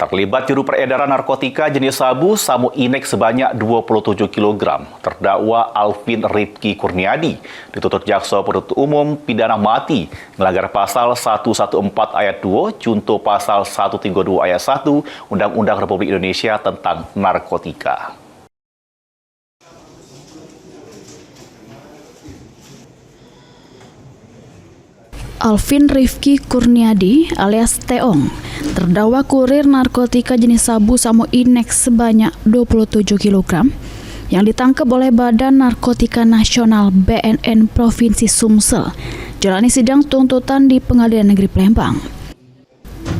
Terlibat juru peredaran narkotika jenis sabu Inex sebanyak 27 kg. Terdakwa Alvin Rifki Kurniadi dituntut jaksa penuntut umum pidana mati melanggar pasal 114 ayat 2 junto pasal 132 ayat 1 Undang-Undang Republik Indonesia tentang narkotika. Alvin Rifki Kurniadi alias Teong terdakwa kurir narkotika jenis sabu Inex sebanyak 27 kg yang ditangkap oleh Badan Narkotika Nasional BNN Provinsi Sumsel jalani sidang tuntutan di Pengadilan Negeri Palembang.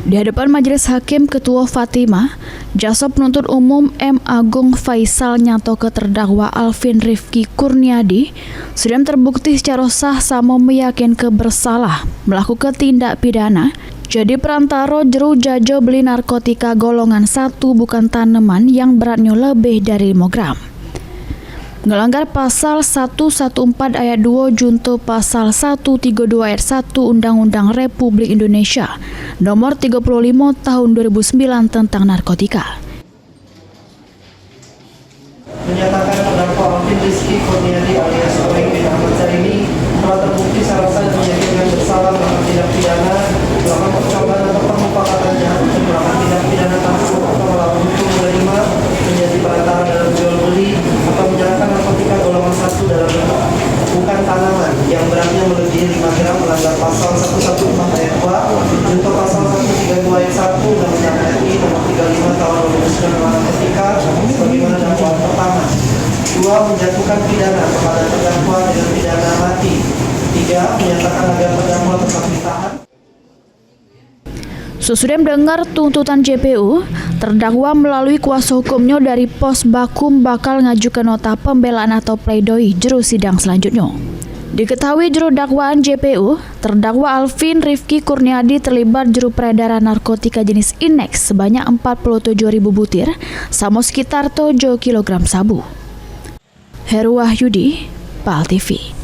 Di hadapan Majelis Hakim Ketua Fatimah, jaksa penuntut umum M. Agung Faisal Nyato terdakwa Alvin Rifki Kurniadi sudah terbukti secara sah Samo meyakinkan bersalah melakukan tindak pidana jadi perantara jeru jajo beli narkotika golongan 1 bukan tanaman yang beratnya lebih dari 5 gram. Melanggar pasal 114 ayat 2 junto pasal 132 ayat 1 Undang-Undang Republik Indonesia nomor 35 tahun 2009 tentang narkotika. Menyatakan terdakwa Alvin Rifki Kurniadi alias Oeng bin Ahmad Sarimi telah terbukti secara sah meyakinkan bersalah melakukan tindak pidana, melakukan percobaan atau permufakatan jahat untuk melakukan tindak pidana tersebut atau melawan hukum menerima menjadi perantara dalam jual beli atau menyerahkan narkotika golongan 1 dalam bentuk bukan tanaman yang beratnya melebihi 5 gram melanggar pasal 114 ayat 2 junto pasal 132 ayat 1 Undang-Undang RI nomor 35 tahun 2009 tentang narkotika sebagaimana dakwaan pertama. 2. Menjatuhkan pidana kepada terdakwa dengan pidana mati. 3. Menyatakan agar terdakwa tetap ditahan. Sesudah mendengar tuntutan JPU, terdakwa melalui kuasa hukumnya dari Pos Bakum bakal ngajukan nota pembelaan atau pledoi jeru sidang selanjutnya. Diketahui juru dakwaan JPU, terdakwa Alvin Rifki Kurniadi terlibat juru peredaran narkotika jenis Inex sebanyak 47.000 butir, sama sekitar 7 kg sabu. Heru Wahyudi, PAL TV.